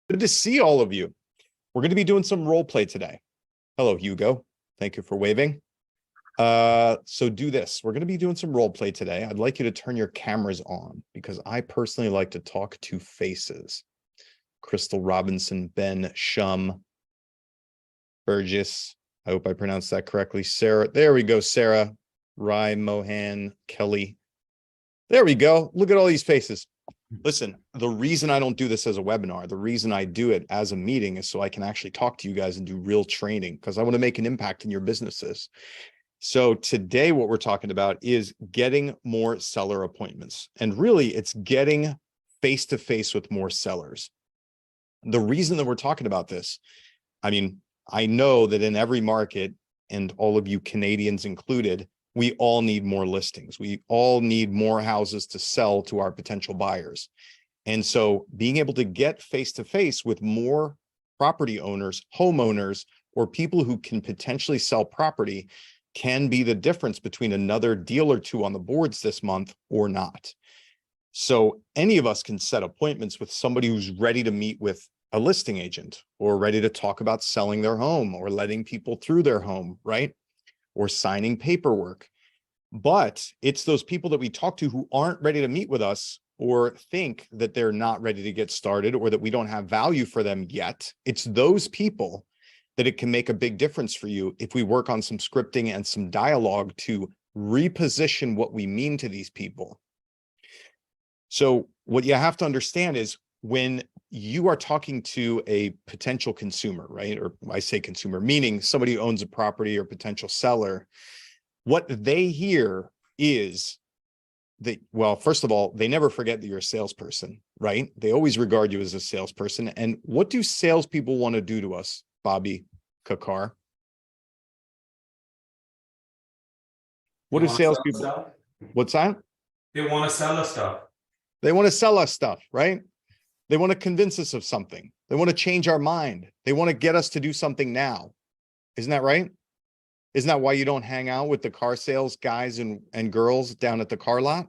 Good to see all of you. We're going to be doing some role play today. Hello, Hugo. Thank you for waving. So do this. We're going to be doing some role play today. I'd like you to turn your cameras on because I personally like to talk to faces. Crystal Robinson, Ben Shum, Burgess. I hope I pronounced that correctly. Sarah. There we go. Sarah, Rai, Mohan, Kelly. There we go. Look at all these faces. Listen, the reason I don't do this as a webinar, the reason I do it as a meeting is so I can actually talk to you guys and do real training because I want to make an impact in your businesses. So today what we're talking about is getting more seller appointments. And really it's getting face-to-face with more sellers. The reason that we're talking about this, I mean, I know that in every market, and all of you Canadians included, we all need more listings. We all need more houses to sell to our potential buyers. And so being able to get face-to-face with more property owners, homeowners, or people who can potentially sell property can be the difference between another deal or two on the boards this month or not. So any of us can set appointments with somebody who's ready to meet with a listing agent or ready to talk about selling their home or letting people through their home, right? Or signing paperwork. But it's those people that we talk to who aren't ready to meet with us or think that they're not ready to get started or that we don't have value for them yet. It's those people that it can make a big difference for you if we work on some scripting and some dialogue to reposition what we mean to these people. So what you have to understand is when you are talking to a potential consumer, right? Or I say consumer, meaning somebody who owns a property or potential seller, what they hear is that, well, first of all, they never forget that you're a salesperson, right? They always regard you as a salesperson. And what do salespeople want to do to us, Bobby Kakar? What do salespeople? What's that? They want to sell us stuff. They want to sell us stuff, right? They want to convince us of something. They want to change our mind. They want to get us to do something now. Isn't that right? Isn't that why you don't hang out with the car sales guys and girls down at the car lot?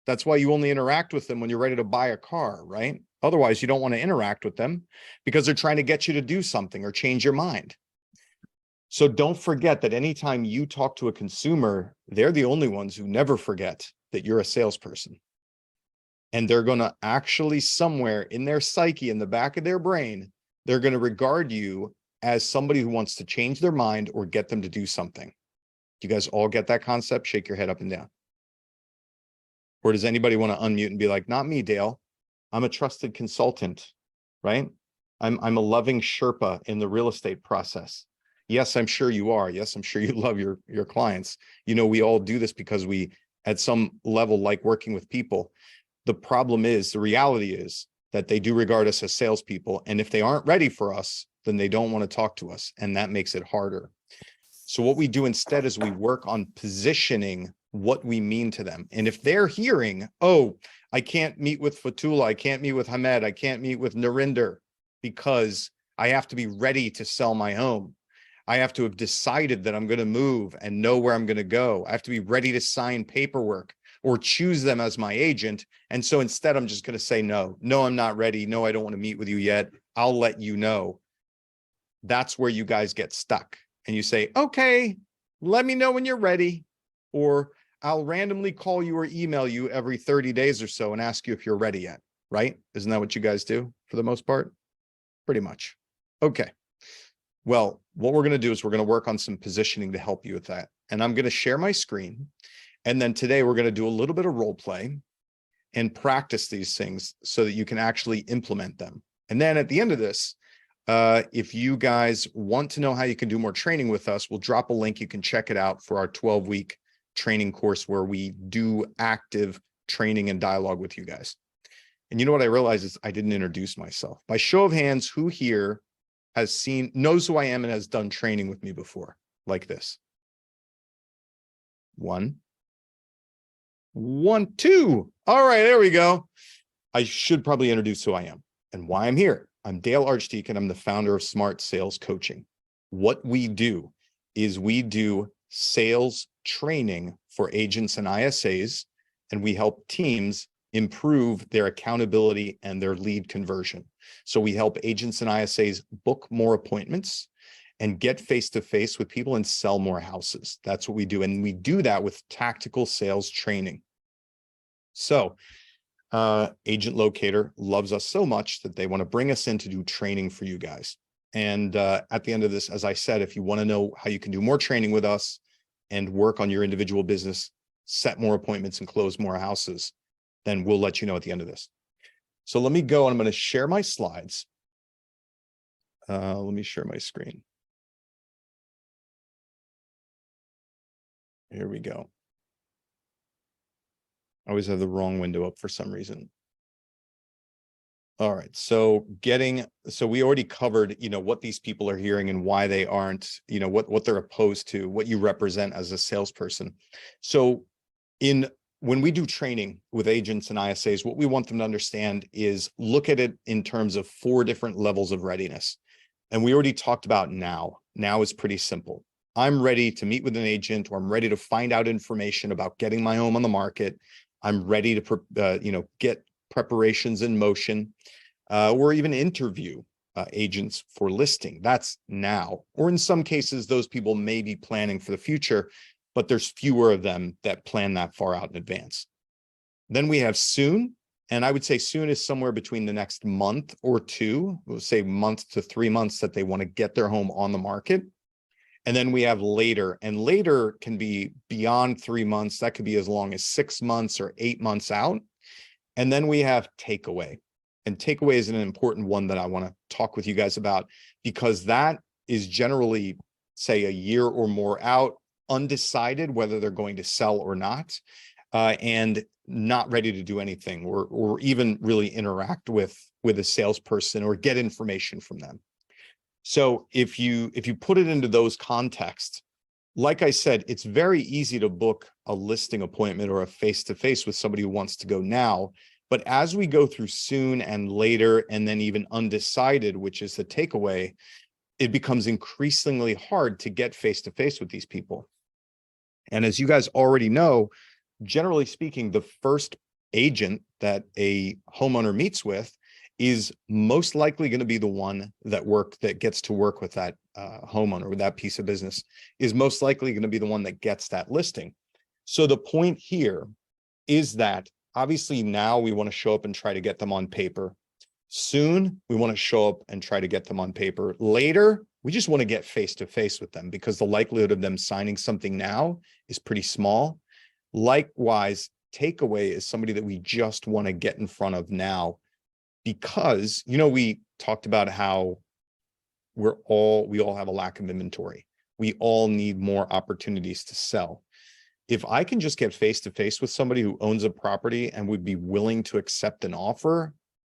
That's why you only interact with them when you're ready to buy a car, right? Otherwise, you don't want to interact with them because they're trying to get you to do something or change your mind. So don't forget that anytime you talk to a consumer, they're the only ones who never forget that you're a salesperson. And they're going to actually somewhere in their psyche, in the back of their brain, they're going to regard you as somebody who wants to change their mind or get them to do something. Do you guys all get that concept? Shake your head up and down. Or does anybody want to unmute and be like, not me, Dale. I'm a trusted consultant, right? I'm a loving Sherpa in the real estate process. Yes, I'm sure you are. Yes, I'm sure you love your clients. You know, we all do this because we, at some level, like working with people. The problem is, the reality is that they do regard us as salespeople. And if they aren't ready for us, then they don't want to talk to us. And that makes it harder. So what we do instead is we work on positioning what we mean to them. And if they're hearing, oh, I can't meet with Fatula, I can't meet with Hamed, I can't meet with Narinder because I have to be ready to sell my home. I have to have decided that I'm going to move and know where I'm going to go. I have to be ready to sign paperwork or choose them as my agent. And so instead, I'm just going to say, no, I'm not ready. No, I don't want to meet with you yet. I'll let you know. That's where you guys get stuck. And you say, okay, let me know when you're ready. Or I'll randomly call you or email you every 30 days or so and ask you if you're ready yet, right? Isn't that what you guys do for the most part? Pretty much. Okay. Well, what we're going to do is we're going to work on some positioning to help you with that. And I'm going to share my screen. And then today we're going to do a little bit of role play and practice these things so that you can actually implement them. And then at the end of this, if you guys want to know how you can do more training with us, we'll drop a link. You can check it out for our 12-week training course where we do active training and dialogue with you guys. And you know what I realized is I didn't introduce myself. By show of hands, who here knows who I am and has done training with me before, like this? One, two. All right, there we go. I should probably introduce who I am and why I'm here. I'm Dale Archdekin. I'm the founder of Smart Sales Coaching. What we do is we do sales training for agents and ISAs, and we help teams improve their accountability and their lead conversion. So we help agents and ISAs book more appointments and get face-to-face with people and sell more houses. That's what we do. And we do that with tactical sales training. So Agent Locator loves us so much that they want to bring us in to do training for you guys. And at the end of this, as I said, if you want to know how you can do more training with us and work on your individual business, set more appointments and close more houses, then we'll let you know at the end of this. So let me go and I'm going to share my slides. Let me share my screen. Here we go. I always have the wrong window up for some reason. All right, so we already covered, what these people are hearing and why they aren't, what they're opposed to, what you represent as a salesperson. So when we do training with agents and ISAs, what we want them to understand is look at it in terms of 4 different levels of readiness. And we already talked about now. Now is pretty simple. I'm ready to meet with an agent, or I'm ready to find out information about getting my home on the market. I'm ready to, get preparations in motion, or even interview agents for listing. That's now. Or in some cases, those people may be planning for the future, but there's fewer of them that plan that far out in advance. Then we have soon, and I would say soon is somewhere between the next month or 2, we'll say month to 3 months that they want to get their home on the market. And then we have later, and later can be beyond 3 months. That could be as long as 6 months or 8 months out. And then we have takeaway. And takeaway is an important one that I want to talk with you guys about, because that is generally, say, a year or more out, undecided whether they're going to sell or not, and not ready to do anything or even really interact with a salesperson or get information from them. So if you put it into those contexts, like I said, it's very easy to book a listing appointment or a face-to-face with somebody who wants to go now. But as we go through soon and later, and then even undecided, which is the takeaway, it becomes increasingly hard to get face-to-face with these people. And as you guys already know, generally speaking, the first agent that a homeowner meets with is most likely going to be the one that gets to work with that homeowner, with that piece of business, is most likely going to be the one that gets that listing. So the point here is that obviously now we want to show up and try to get them on paper. Soon we want to show up and try to get them on paper. Later, we just want to get face-to-face with them, because the likelihood of them signing something now is pretty small. Likewise, takeaway is somebody that we just want to get in front of now, because, we talked about how we all have a lack of inventory. We all need more opportunities to sell. If I can just get face-to-face with somebody who owns a property and would be willing to accept an offer,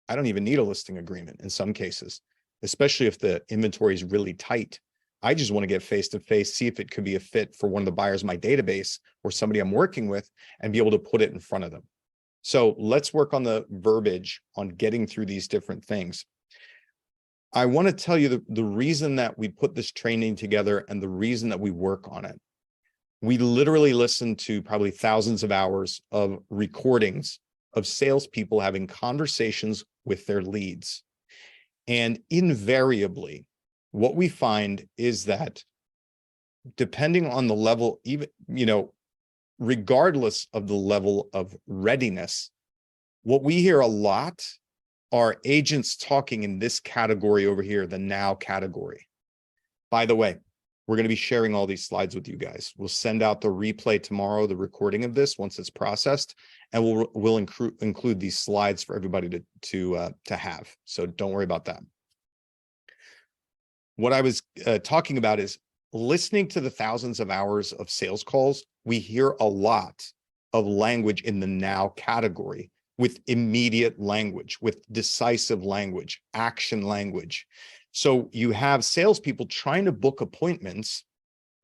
I don't even need a listing agreement in some cases, especially if the inventory is really tight. I just want to get face-to-face, see if it could be a fit for one of the buyers in my database or somebody I'm working with, and be able to put it in front of them. So let's work on the verbiage on getting through these different things. I want to tell you the reason that we put this training together and the reason that we work on it. We literally listen to probably thousands of hours of recordings of salespeople having conversations with their leads. And invariably, what we find is that depending on the level, even, regardless of the level of readiness, what we hear a lot are agents talking in this category over here, the now category. By the way, we're going to be sharing all these slides with you guys. We'll send out the replay tomorrow, the recording of this once it's processed, and we'll include these slides for everybody to have. So don't worry about that. What I was talking about is listening to the thousands of hours of sales calls. We hear a lot of language in the now category, with immediate language, with decisive language, action language. So you have salespeople trying to book appointments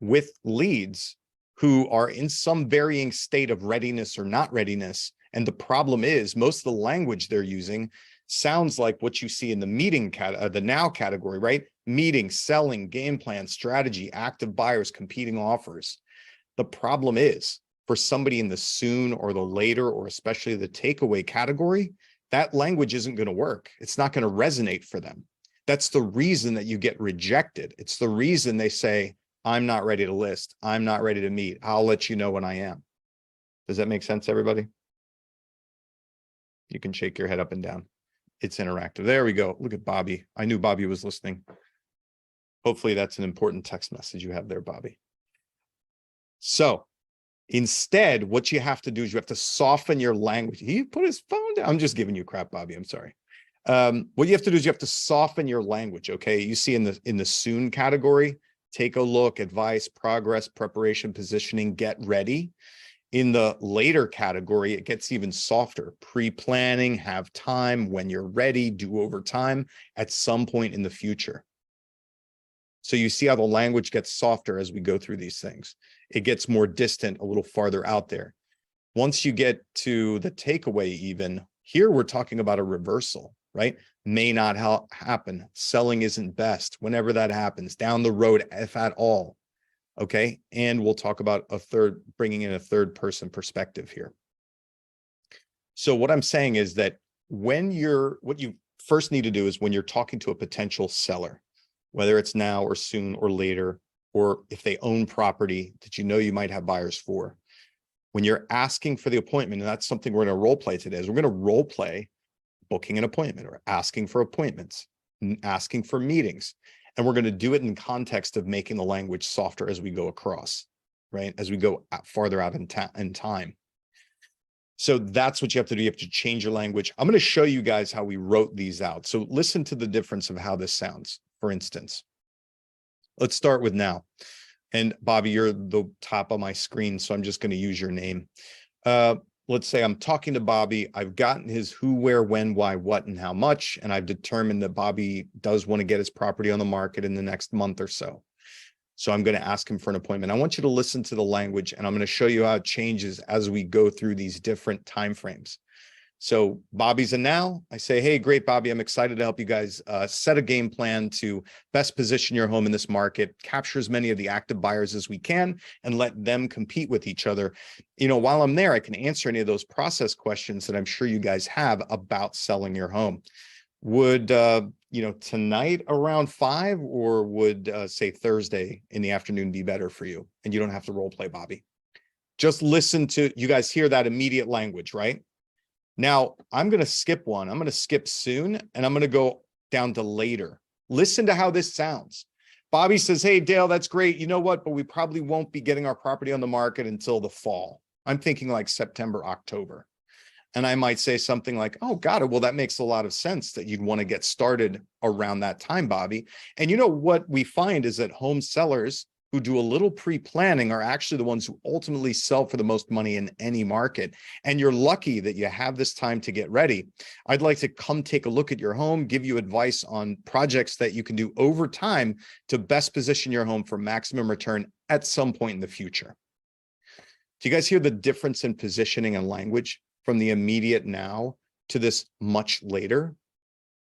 with leads who are in some varying state of readiness or not readiness. And the problem is most of the language they're using sounds like what you see in the the now category, right? Meeting, selling, game plan, strategy, active buyers, competing offers. The problem is for somebody in the soon or the later, or especially the takeaway category, that language isn't going to work. It's not going to resonate for them. That's the reason that you get rejected. It's the reason they say, I'm not ready to list. I'm not ready to meet. I'll let you know when I am. Does that make sense, everybody? You can shake your head up and down. It's interactive. There we go. Look at Bobby. I knew Bobby was listening. Hopefully that's an important text message you have there, Bobby. So instead, what you have to do is you have to soften your language. He put his phone down. I'm just giving you crap, Bobby. I'm sorry. What you have to do is you have to soften your language. Okay. You see in the soon category, take a look, advice, progress, preparation, positioning, get ready. In the later category, it gets even softer. Pre-planning, have time, when you're ready, do over time at some point in the future. So you see how the language gets softer as we go through these things. It gets more distant, a little farther out there. Once you get to the takeaway, even here, we're talking about a reversal, right? May not happen. Selling isn't best. Whenever that happens, down the road, if at all. Okay. And we'll talk about bringing in a third person perspective here. So what I'm saying is that what you first need to do is when you're talking to a potential seller, whether it's now or soon or later, or if they own property that you know you might have buyers for, when you're asking for the appointment, and that's something we're going to role play today, is we're going to role play booking an appointment or asking for appointments, asking for meetings. And we're going to do it in context of making the language softer as we go across, right? As we go farther out in time. So that's what you have to do. You have to change your language. I'm going to show you guys how we wrote these out. So listen to the difference of how this sounds. For instance, let's start with now. And Bobby, you're the top of my screen, so I'm just going to use your name. Let's say I'm talking to Bobby. I've gotten his who, where, when, why, what, and how much. And I've determined that Bobby does want to get his property on the market in the next month or so. So I'm going to ask him for an appointment. I want you to listen to the language, and I'm going to show you how it changes as we go through these different timeframes. So Bobby's a now. I say, hey, great, Bobby. I'm excited to help you guys set a game plan to best position your home in this market, capture as many of the active buyers as we can, and let them compete with each other. You know, while I'm there, I can answer any of those process questions that I'm sure you guys have about selling your home. Would, tonight around 5, or would say Thursday in the afternoon be better for you? And you don't have to role play, Bobby. Just listen to, you guys hear that immediate language, right? Now, I'm going to skip one. I'm going to skip soon, and I'm going to go down to later. Listen to how this sounds. Bobby says, hey, Dale, that's great. You know what? But we probably won't be getting our property on the market until the fall. I'm thinking like September, October. And I might say something like, oh, got it. Well, that makes a lot of sense that you'd want to get started around that time, Bobby. And you know what we find is that home sellers who do a little pre-planning are actually the ones who ultimately sell for the most money in any market. And you're lucky that you have this time to get ready. I'd like to come take a look at your home, give you advice on projects that you can do over time to best position your home for maximum return at some point in the future. Do you guys hear the difference in positioning and language from the immediate now to this much later?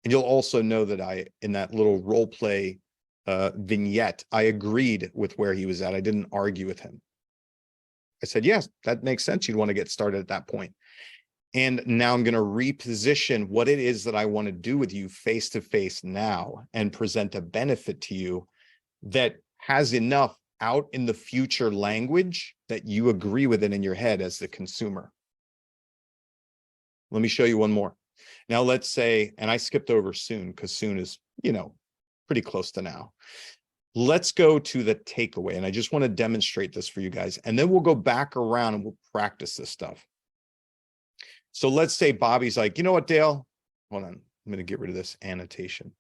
And you'll also know that in that little role play vignette, I agreed with where he was at. I didn't argue with him. I said, yes, that makes sense. You'd want to get started at that point. And now I'm going to reposition what it is that I want to do with you face to face now and present a benefit to you that has enough out in the future language that you agree with it in your head as the consumer. Let me show you one more. Now, let's say, and I skipped over soon because soon is, pretty close to now. Let's go to the takeaway. And I just want to demonstrate this for you guys. And then we'll go back around and we'll practice this stuff. So let's say Bobby's like, you know what, Dale? Hold on. I'm going to get rid of this annotation.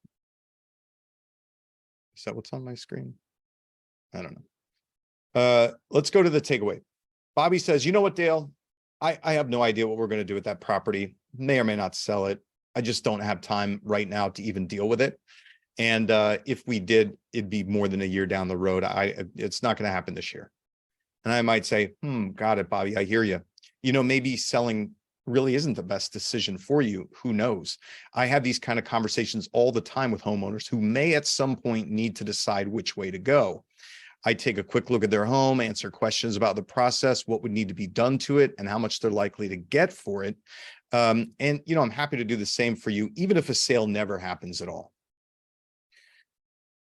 Is that what's on my screen? I don't know. Let's go to the takeaway. Bobby says, you know what, Dale? I have no idea what we're going to do with that property. May or may not sell it. I just don't have time right now to even deal with it. And if we did, it'd be more than a year down the road. It's not going to happen this year. And I might say, got it, Bobby. I hear you. Maybe selling really isn't the best decision for you. Who knows? I have these kind of conversations all the time with homeowners who may at some point need to decide which way to go. I take a quick look at their home, answer questions about the process, what would need to be done to it, and how much they're likely to get for it. And, you know, I'm happy to do the same for you, even if a sale never happens at all.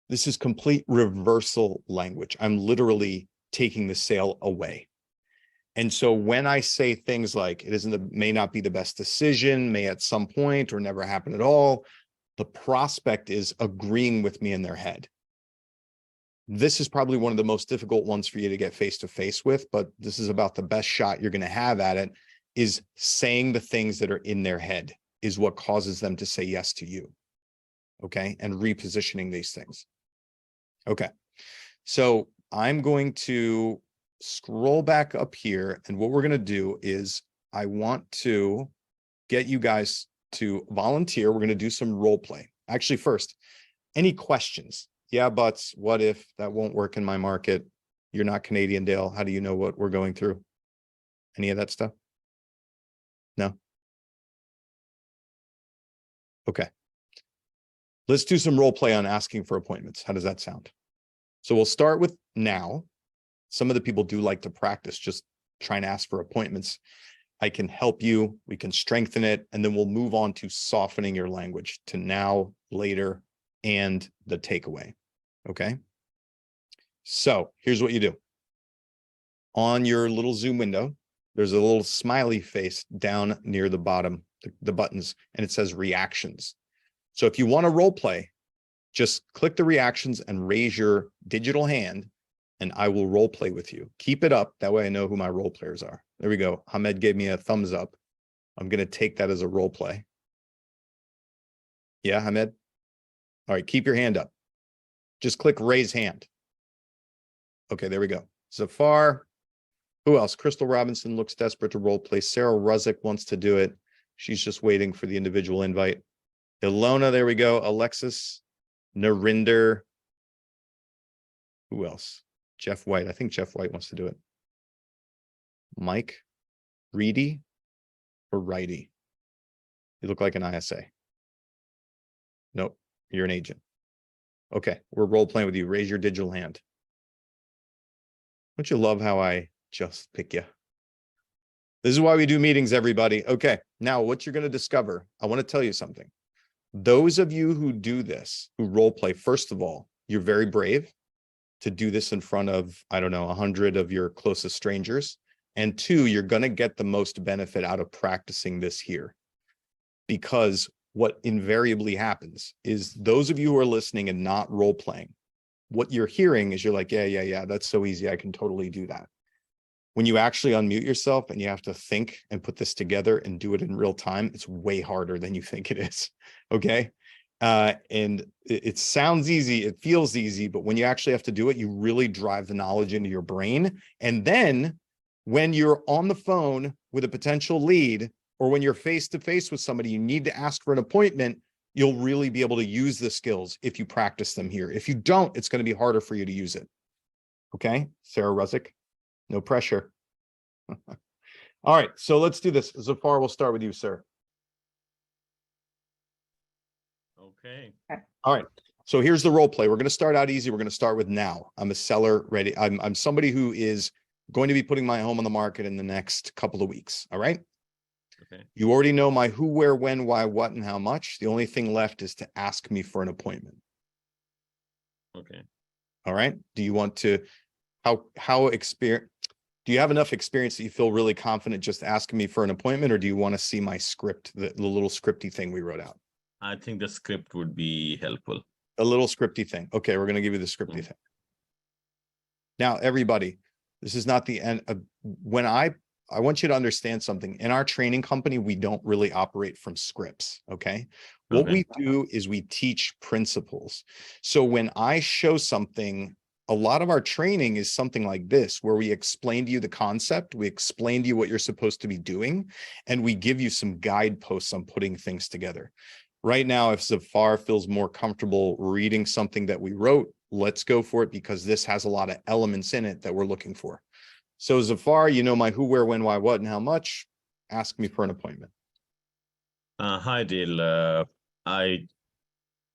This is complete reversal language. I'm literally taking the sale away. And so when I say things like may not be the best decision, may at some point or never happen at all, the prospect is agreeing with me in their head. This is probably one of the most difficult ones for you to get face to face with, but this is about the best shot you're going to have at it, is saying the things that are in their head is what causes them to say yes to you. Okay. And repositioning these things. Okay. So I'm going to scroll back up here. And what we're going to do is I want to get you guys to volunteer. We're going to do some role play. Actually, first, any questions? Yeah, buts, what if that won't work in my market? You're not Canadian, Dale. How do you know what we're going through? Any of that stuff? No? Okay. Let's do some role play on asking for appointments. How does that sound? So we'll start with now. Some of the people do like to practice just trying to ask for appointments. I can help you. We can strengthen it. And then we'll move on to softening your language to now, later, and the takeaway. Okay. So here's what you do. On your little Zoom window, there's a little smiley face down near the bottom, the buttons, and it says reactions. So if you want to role play, just click the reactions and raise your digital hand, and I will role play with you. Keep it up. That way I know who my role players are. There we go. Hamed gave me a thumbs up. I'm going to take that as a role play. Yeah, Hamed? All right, keep your hand up. Just click raise hand. Okay, there we go. Zafar. Who else? Crystal Robinson looks desperate to role play. Sarah Ruzick wants to do it. She's just waiting for the individual invite. Ilona, there we go. Alexis, Narinder. Who else? Jeff White. I think Jeff White wants to do it. Mike, Reedy, or Righty? You look like an ISA. Nope, you're an agent. Okay, we're role playing with you. Raise your digital hand. Don't you love how I just pick you? This is why we do meetings, everybody. Okay, now what you're going to discover, I want to tell you something. Those of you who do this, who role play, first of all, you're very brave to do this in front of, I don't know, 100 of your closest strangers. And two, you're going to get the most benefit out of practicing this here. Because what invariably happens is those of you who are listening and not role playing, what you're hearing is you're like, yeah, that's so easy. I can totally do that. When you actually unmute yourself and you have to think and put this together and do it in real time, it's way harder than you think it is. Okay. And it sounds easy, it feels easy, but when you actually have to do it, you really drive the knowledge into your brain. And then when you're on the phone with a potential lead, or when you're face to face with somebody, you need to ask for an appointment, you'll really be able to use the skills if you practice them here. If you don't, it's going to be harder for you to use it. Okay, Sarah Ruzick, no pressure. All right, so let's do this. Zafar, we'll start with you, sir. Okay. All right. So here's the role play. We're going to start out easy. We're going to start with now. I'm a seller ready. I'm somebody who is going to be putting my home on the market in the next couple of weeks. All right. Okay. You already know my who, where, when, why, what, and how much. The only thing left is to ask me for an appointment. Okay. All right. Do you want to, do you have enough experience that you feel really confident just asking me for an appointment, or do you want to see my script, the little scripty thing we wrote out? I think the script would be helpful. A little scripty thing. Okay, we're going to give you the scripty thing. Now, everybody, this is not the end of when I want you to understand something. In our training company, we don't really operate from scripts. Okay. What we do is we teach principles. So when I show something, a lot of our training is something like this, where we explain to you the concept, we explain to you what you're supposed to be doing, and we give you some guideposts on putting things together. Right now, if Zafar feels more comfortable reading something that we wrote, let's go for it, because this has a lot of elements in it that we're looking for. So Zafar, you know my who, where, when, why, what, and how much. Ask me for an appointment. Hi, Dale.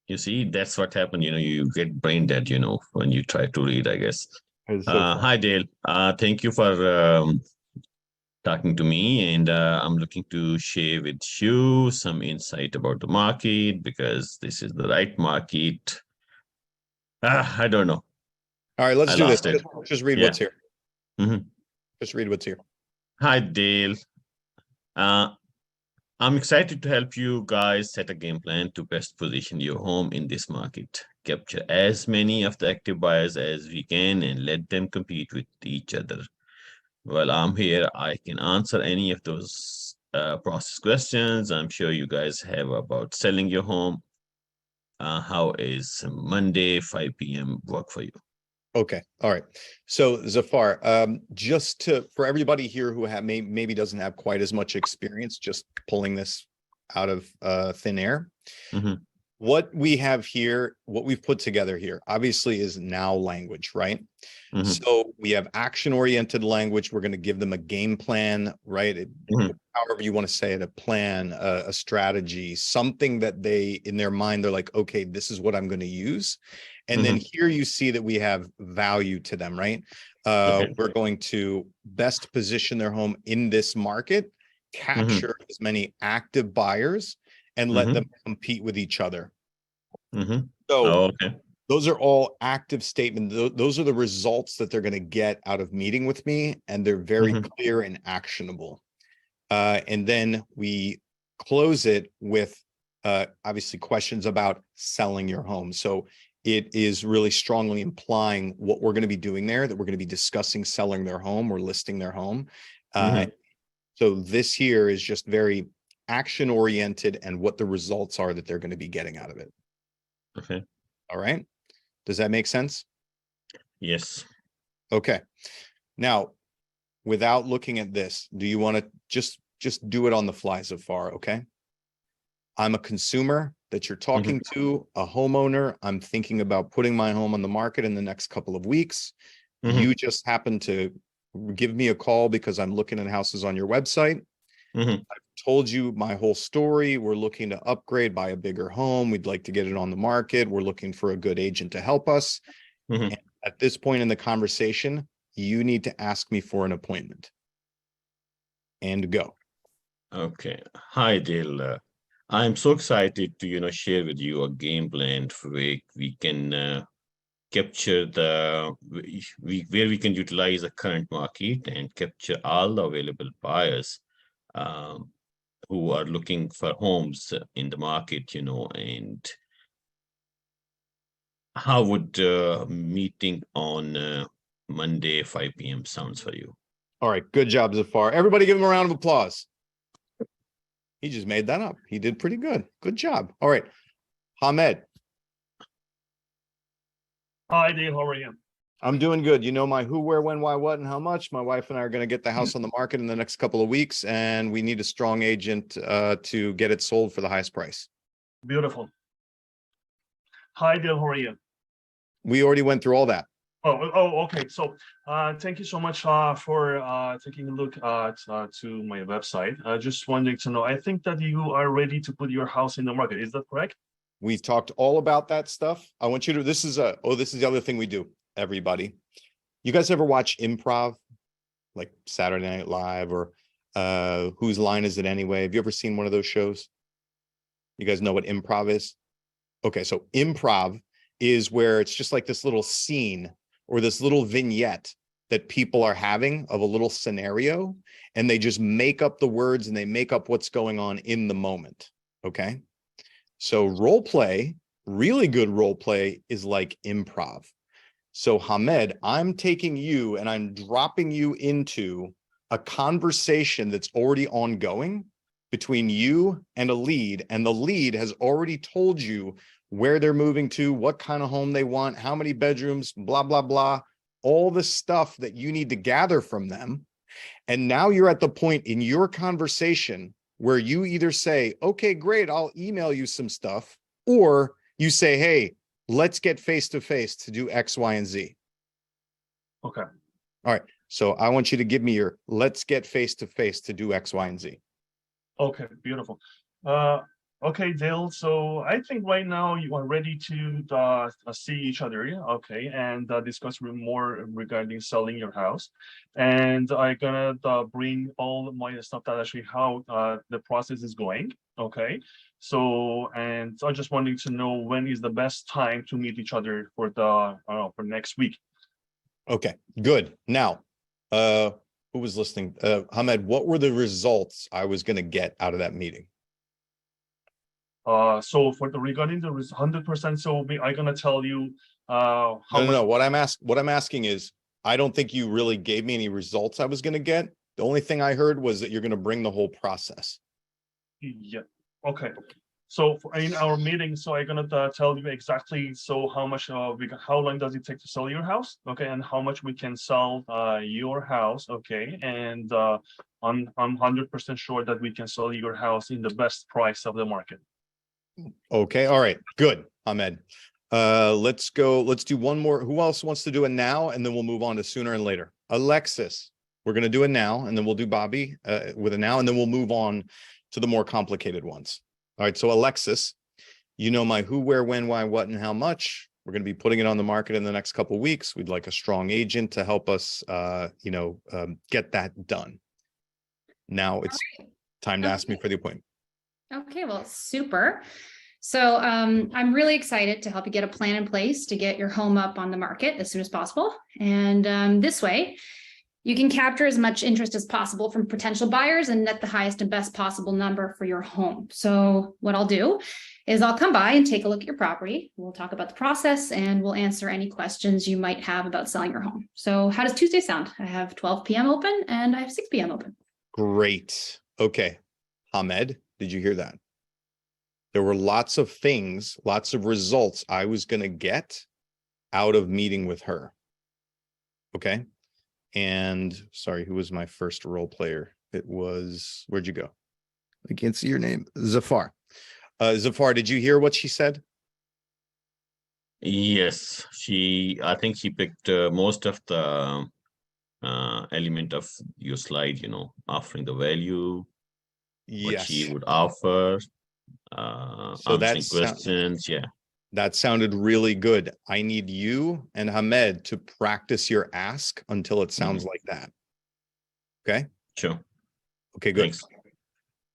You see, that's what happened. You get brain dead, when you try to read, I guess. It's so fun. Hi, Dale. Thank you for talking to me, and I'm looking to share with you some insight about the market because this is the right market. I don't know. All right, let's I do this. lost it. Just read Yeah. what's here. Mhm. Just read what's here. Hi, Dale. I'm excited to help you guys set a game plan to best position your home in this market. Capture as many of the active buyers as we can and let them compete with each other. While I'm here, I can answer any of those process questions I'm sure you guys have about selling your home. How is Monday, 5 p.m. work for you? Okay. All right. So Zafar, for everybody here who maybe doesn't have quite as much experience, just pulling this out of thin air. Mhm. What we have here, what we've put together here, obviously is now language, right? Mhm. So we have action-oriented language. We're going to give them a game plan, right? Mhm. However you want to say it, a plan, a strategy, something that they, in their mind, they're like, okay, this is what I'm going to use. And then here you see that we have value to them, right? Okay. We're going to best position their home in this market, capture as many active buyers, and let them compete with each other. So Oh, okay. those are all active statements. Those are the results that they're going to get out of meeting with me, and they're very clear and actionable. And then we close it with obviously questions about selling your home. So it is really strongly implying what we're going to be doing there, that we're going to be discussing selling their home or listing their home. So this here is just very action oriented and what the results are that they're going to be getting out of it. Okay. All right. Does that make sense? Yes. Okay. Now, without looking at this, do you want to just do it on the fly so far? Okay. I'm a consumer that you're talking to, a homeowner. I'm thinking about putting my home on the market in the next couple of weeks. You just happen to give me a call because I'm looking at houses on your website. I've told you my whole story. We're looking to upgrade, buy a bigger home. We'd like to get it on the market. We're looking for a good agent to help us. And at this point in the conversation, you need to ask me for an appointment. And go. Okay. Hi, Dale. I'm so excited to, share with you a game plan for where we can capture where we can utilize the current market and capture all the available buyers who are looking for homes in the market, and how would meeting on Monday, 5 p.m. sounds for you? All right. Good job, Zafar. Everybody give him a round of applause. He just made that up. He did pretty good. Good job. All right. Hamed. Hi, Dale. How are you? I'm doing good. You know my who, where, when, why, what, and how much. My wife and I are going to get the house on the market in the next couple of weeks, and we need a strong agent to get it sold for the highest price. Beautiful. Hi, Dale. How are you? We already went through all that. Okay. So, thank you so much for taking a look at to my website. Just wanting to know, I think that you are ready to put your house in the market. Is that correct? We've talked all about that stuff. I want you to, this is the other thing we do, everybody. You guys ever watch improv, like Saturday Night Live or Whose Line Is It Anyway? Have you ever seen one of those shows? You guys know what improv is? Okay, so improv is where it's just like this little scene or this little vignette that people are having of a little scenario, and they just make up the words and they make up what's going on in the moment. Okay. So role play, really good role play, is like improv. So Hamed, I'm taking you and I'm dropping you into a conversation that's already ongoing between you and a lead, and the lead has already told you where they're moving to, what kind of home they want, how many bedrooms, blah, blah, blah, all the stuff that you need to gather from them. And now you're at the point in your conversation where you either say, okay, great, I'll email you some stuff, or you say, hey, let's get face-to-face to do X, Y, and Z. Okay. All right. So I want you to give me your let's get face-to-face to do X, Y, and Z. Okay. Beautiful. Okay, Dale. So I think right now you are ready to see each other, okay, and discuss more regarding selling your house. And I'm gonna bring all my stuff that actually how the process is going, okay. So and I just wanting to know when is the best time to meet each other for for next week. Okay, good. Now, who was listening? Hamed, what were the results I was going to get out of that meeting? So for the regarding the 100%, so I'm gonna tell you how much. No. What I'm asking is, I don't think you really gave me any results I was going to get. The only thing I heard was that you're going to bring the whole process. Yeah, okay. So in our meeting, so I'm gonna tell you exactly so how much how long does it take to sell your house, okay, and how much we can sell your house, okay, and I'm 100% sure that we can sell your house in the best price of the market. Okay, all right, good, Ahmed. Let's do one more. Who else wants to do it now? And then we'll move on to sooner and later. Alexis, we're going to do it now, and then we'll do Bobby with it now, and then we'll move on to the more complicated ones. All right, so Alexis, you know my who, where, when, why, what, and how much. We're going to be putting it on the market in the next couple of weeks. We'd like a strong agent to help us, get that done. Now it's time to ask me for the appointment. Okay, well, super. So I'm really excited to help you get a plan in place to get your home up on the market as soon as possible. And this way, you can capture as much interest as possible from potential buyers and net the highest and best possible number for your home. So what I'll do is I'll come by and take a look at your property. We'll talk about the process and we'll answer any questions you might have about selling your home. So how does Tuesday sound? I have 12 p.m. open and I have 6 p.m. open. Great. Okay. Hamed, did you hear that? There were lots of things, lots of results I was going to get out of meeting with her. Okay. And sorry, who was my first role player? It was, where'd you go? I can't see your name. Zafar. Zafar, did you hear what she said? Yes, I think she picked most of the element of your slide, offering the value, what Yes. she would offer, So answering questions. Yeah. That sounded really good. I need you and Hamed to practice your ask until it sounds like that. Okay? Sure. Okay, good. Thanks.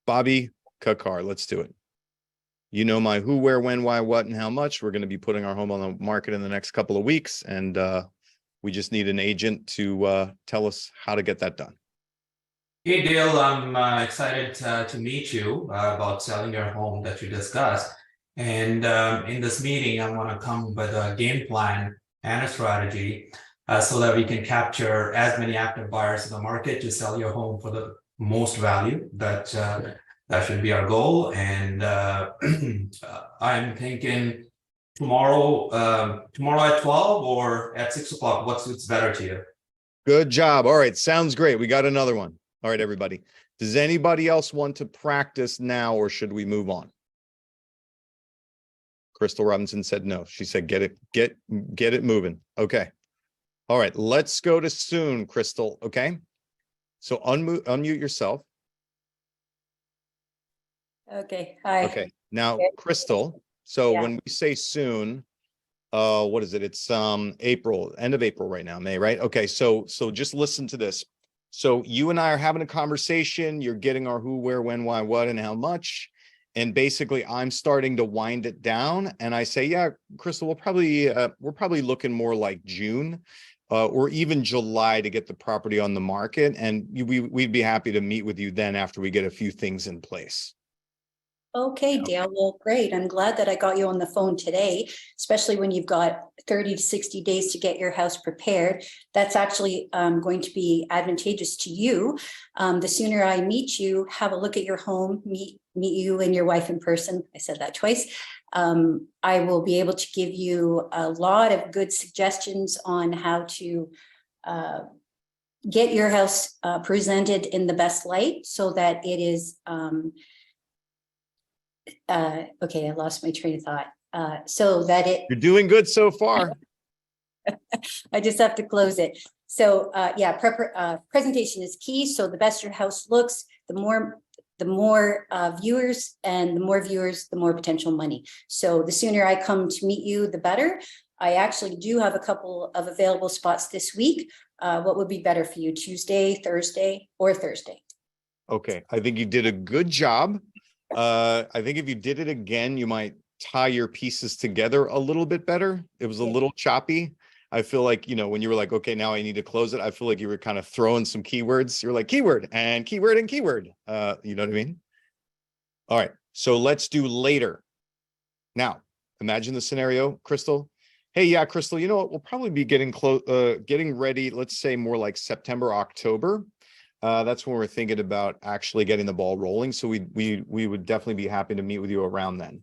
Bobby Kakar, let's do it. You know my who, where, when, why, what, and how much. We're going to be putting our home on the market in the next couple of weeks, and we just need an agent to tell us how to get that done. Hey Dale, I'm excited to meet you about selling your home that you discussed. And in this meeting, I want to come with a game plan and a strategy so that we can capture as many active buyers in the market to sell your home for the most value. That should be our goal. And I'm thinking tomorrow at 12 or at 6 o'clock. What's better to you? Good job. All right, sounds great. We got another one. All right, everybody. Does anybody else want to practice now, or should we move on? Crystal Robinson said no. She said, get it moving. Okay. All right. Let's go to soon, Crystal. Okay. So unmute yourself. Okay. Hi. Okay. Now, Okay. Crystal. So Yeah. when we say soon, what is it? It's April, end of April right now, May, right? Okay. So just listen to this. So you and I are having a conversation. You're getting our who, where, when, why, what, and how much. And basically, I'm starting to wind it down. And I say, yeah, Crystal, we're probably looking more like June or even July to get the property on the market. And we'd be happy to meet with you then after we get a few things in place. Okay, Dale. Well, great. I'm glad that I got you on the phone today, especially when you've got 30 to 60 days to get your house prepared. That's actually going to be advantageous to you. The sooner I meet you, have a look at your home, meet you and your wife in person. I said that twice. I will be able to give you a lot of good suggestions on how to get your house presented in the best light so that it is okay, I lost my train of thought. So that You're doing good so far. I just have to close it. So yeah, presentation is key. So the best your house looks, the more the more viewers, and the more viewers, the more potential money. So the sooner I come to meet you, the better. I actually do have a couple of available spots this week. What would be better for you, Tuesday, Thursday, or Thursday? Okay, I think you did a good job. I think if you did it again, you might tie your pieces together a little bit better. It was a Yeah. little choppy. I feel like, when you were like, okay, now I need to close it. I feel like you were kind of throwing some keywords. You're like keyword and keyword and keyword. You know what I mean? All right. So let's do later. Now, imagine the scenario, Crystal. Hey, yeah, Crystal, you know what? We'll probably be getting ready. Let's say more like September, October. That's when we're thinking about actually getting the ball rolling. So we would definitely be happy to meet with you around then.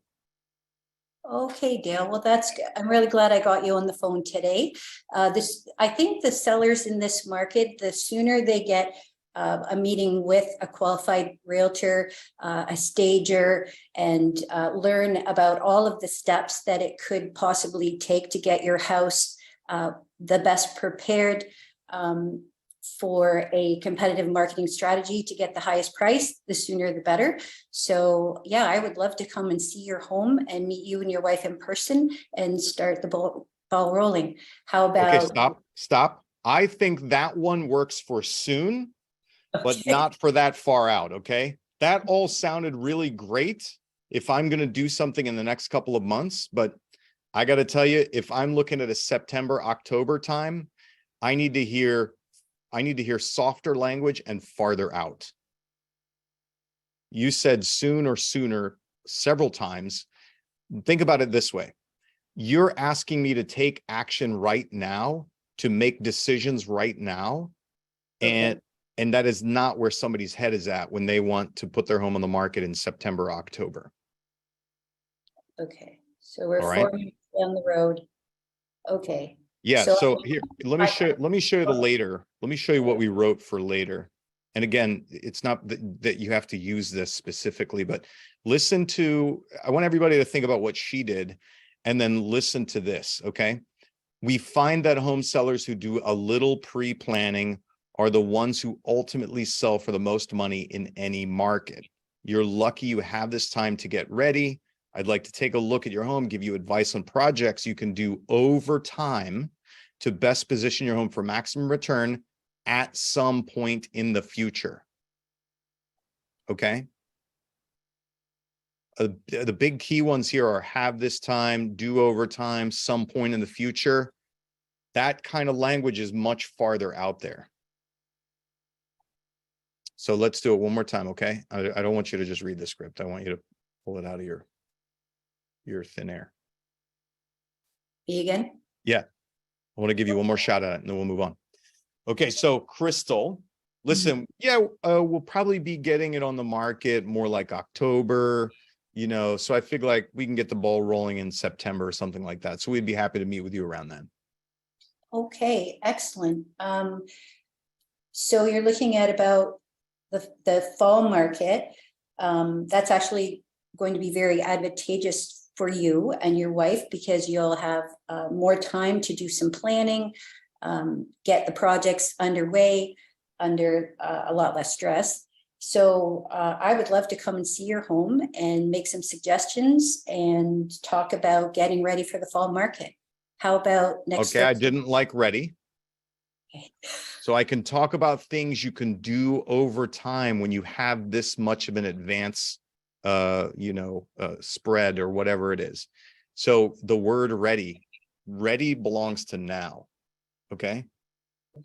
Okay, Dale. Well, that's good. I'm really glad I got you on the phone today. I think the sellers in this market, the sooner they get a meeting with a qualified realtor, a stager, and learn about all of the steps that it could possibly take to get your house the best prepared for a competitive marketing strategy to get the highest price, the sooner the better. So yeah, I would love to come and see your home and meet you and your wife in person and start the ball rolling. How about— Okay, stop. I think that one works for soon, but Okay. not for that far out. Okay. That all sounded really great if I'm going to do something in the next couple of months, but I got to tell you, if I'm looking at a September, October time, I need to hear softer language and farther out. You said soon or sooner several times. Think about it this way. You're asking me to take action right now, to make decisions right now. Okay. And that is not where somebody's head is at when they want to put their home on the market in September, October. Okay. So we're All right. 4 minutes down the road. Okay. Yeah, so here, let me show you the Okay. later. Let me show you what we wrote for later. And again, it's not that you have to use this specifically, but I want everybody to think about what she did and then listen to this, okay? We find that home sellers who do a little pre-planning are the ones who ultimately sell for the most money in any market. You're lucky you have this time to get ready. I'd like to take a look at your home, give you advice on projects you can do over time to best position your home for maximum return at some point in the future. Okay. The big key ones here are have this time, do over time, some point in the future. That kind of language is much farther out there. So let's do it one more time, okay? I don't want you to just read the script. I want you to pull it out of your thin air. Me again? Yeah. I want to give you one more shot at it and then we'll move on. Okay, so Crystal, listen, yeah, we'll probably be getting it on the market more like October, so I figure like we can get the ball rolling in September or something like that. So we'd be happy to meet with you around then. Okay, excellent. So you're looking at about the fall market. That's actually going to be very advantageous for you and your wife because you'll have more time to do some planning, get the projects underway under a lot less stress. So I would love to come and see your home and make some suggestions and talk about getting ready for the fall market. How about next? Okay, I didn't like ready. Okay. So I can talk about things you can do over time when you have this much of an advance spread or whatever it is. So the word ready belongs to now. Okay.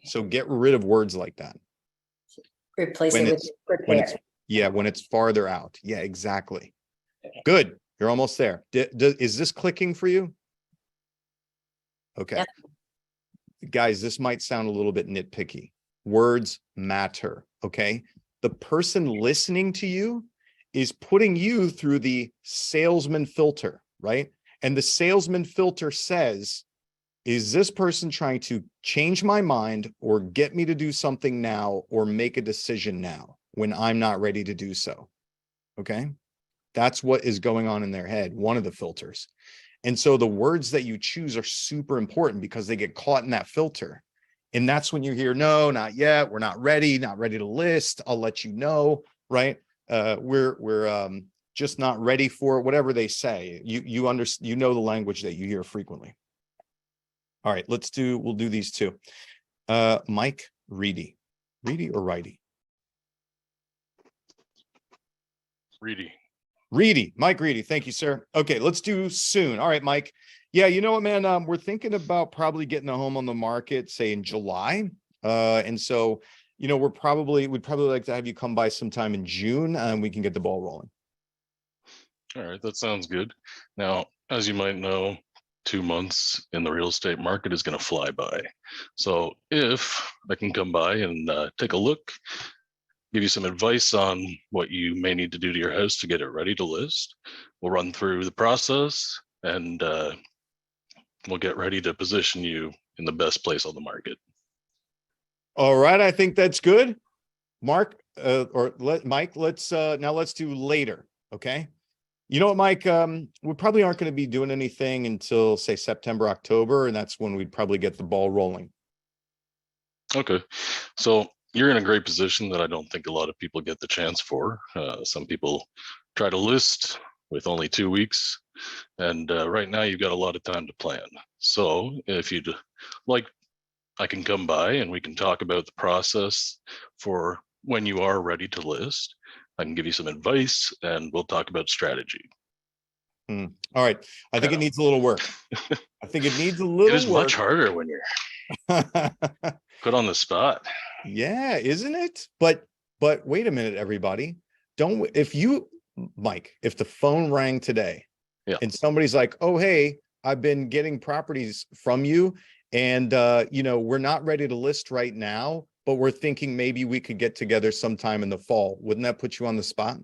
So get rid of words like that. Replace When it it's- with when prepare. when it's farther out. Yeah, exactly. Okay. Good. You're almost there. Is this clicking for you? Okay. Yep. Guys, this might sound a little bit nitpicky. Words matter. Okay. The person listening to you is putting you through the salesman filter, right? And the salesman filter says, is this person trying to change my mind or get me to do something now or make a decision now when I'm not ready to do so? Okay. That's what is going on in their head, one of the filters. And so the words that you choose are super important because they get caught in that filter. And that's when you hear, no, not yet. We're not ready to list. I'll let you know, right? we're just not ready for whatever they say. You know the language that you hear frequently. All right, we'll do these two. Mike Reedy or Righty? Reedy, Mike Reedy. Thank you, sir. Okay, let's do soon. All right, Mike. Yeah, you know what, man? We're thinking about probably getting a home on the market, say in July. And so, you know, we'd probably like to have you come by sometime in June, and we can get the ball rolling. All right, that sounds good. Now, as you might know, 2 months in the real estate market is going to fly by. So if I can come by and take a look, give you some advice on what you may need to do to your house to get it ready to list, we'll run through the process, and we'll get ready to position you in the best place on the market. All right, I think that's good. Mike, let's do later. Okay. You know what, Mike? We probably aren't going to be doing anything until, say, September, October, and that's when we'd probably get the ball rolling. Okay. So you're in a great position that I don't think a lot of people get the chance for. Some people try to list with only 2 weeks, and right now you've got a lot of time to plan. So if you'd like, I can come by and we can talk about the process for when you are ready to list. I can give you some advice, and we'll talk about strategy. All right. I think it needs a little work. I think it needs a little It is work. much harder when you're put on the spot. Yeah, isn't it? But wait a minute, everybody. Mike, if the phone rang today, yeah, and somebody's like, oh, hey, I've been getting properties from you, and you know, we're not ready to list right now, but we're thinking maybe we could get together sometime in the fall. Wouldn't that put you on the spot?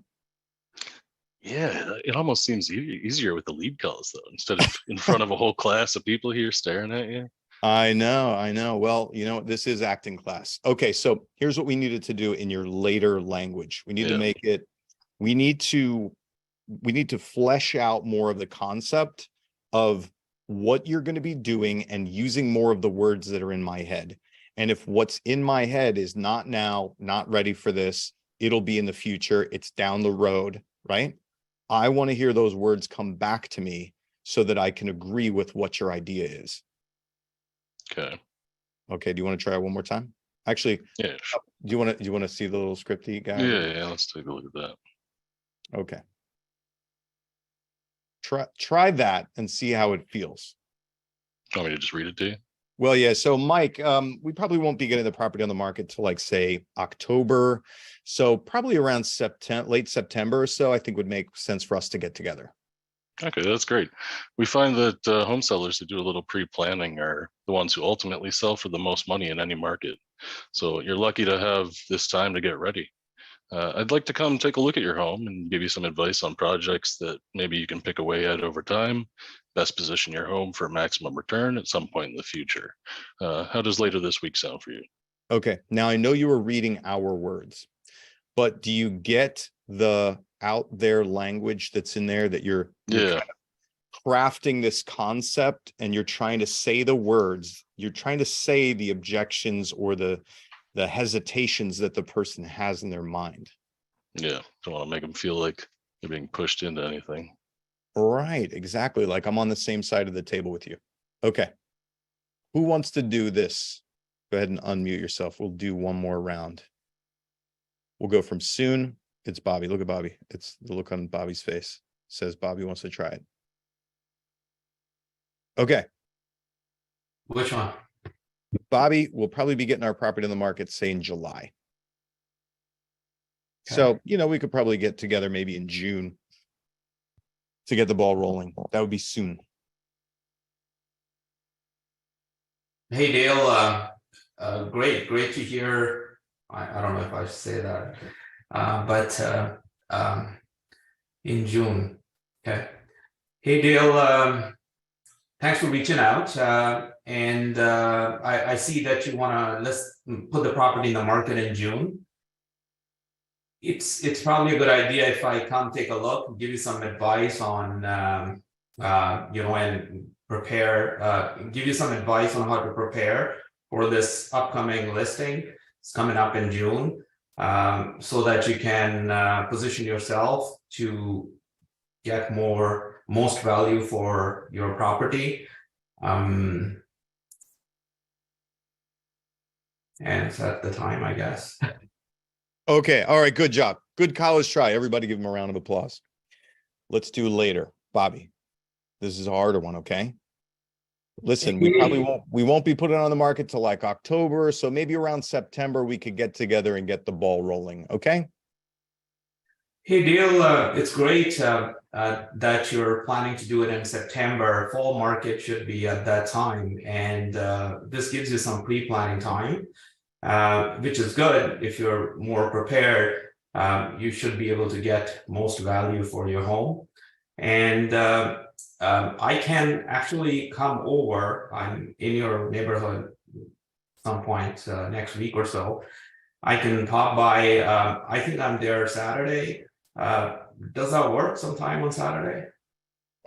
Yeah, it almost seems easier with the lead calls, though, instead of in front of a whole class of people here staring at you. I know. Well, you know, this is acting class. Okay, so here's what we needed to do in your later language. We need to make it, we need to flesh out more of the concept of what you're going to be doing and using more of the words that are in my head. And if what's in my head is not now, not ready for this, it'll be in the future, it's down the road, right? I want to hear those words come back to me so that I can agree with what your idea is. Okay. Do you want to try it one more time? Actually, yeah. Do you want to see the little scripty guy? Yeah. Let's take a look at that. Okay. Try that and see how it feels. Want me to just read it to you? Well, yeah. So, Mike, we probably won't be getting the property on the market till, like, say, October. So probably around late September or so, I think would make sense for us to get together. Okay, that's great. We find that home sellers who do a little pre-planning are the ones who ultimately sell for the most money in any market. So you're lucky to have this time to get ready. I'd like to come take a look at your home and give you some advice on projects that maybe you can pick away at over time, best position your home for maximum return at some point in the future. How does later this week sound for you? Okay, now I know you were reading our words, but do you get the out there language that's in there, that you're crafting this concept and you're trying to say the words, you're trying to say the objections or the hesitations that the person has in their mind? Yeah, don't want to make them feel like they're being pushed into anything. Right, exactly. Like I'm on the same side of the table with you. Okay. Who wants to do this? Go ahead and unmute yourself. We'll do one more round. We'll go from soon. It's Bobby. Look at Bobby. It's the look on Bobby's face. It says Bobby wants to try it. Okay. Which one? Bobby will probably be getting our property on the market, say, in July. Okay. So, you know, we could probably get together maybe in June to get the ball rolling. That would be soon. Hey, Dale, great to hear. I don't know if I should say that, but in June. Okay. Hey, Dale, thanks for reaching out. And I see that you want to put the property in the market in June. It's probably a good idea if I come take a look, give you some advice on, you know, and prepare, give you some advice on how to prepare for this upcoming listing. It's coming up in June. so that you can position yourself to get most value for your property. And it's at the time, I guess. Okay. All right. Good job. Good college try. Everybody give him a round of applause. Let's do later. Bobby, this is a harder one. Okay. Listen, we won't be putting it on the market till like October. So maybe around September, we could get together and get the ball rolling. Okay. Hey, Dale, it's great that you're planning to do it in September. Fall market should be at that time. And this gives you some pre-planning time, which is good. If you're more prepared, you should be able to get most value for your home. And I can actually come over. I'm in your neighborhood some point next week or so. I can pop by. I think I'm there Saturday. Does that work sometime on Saturday?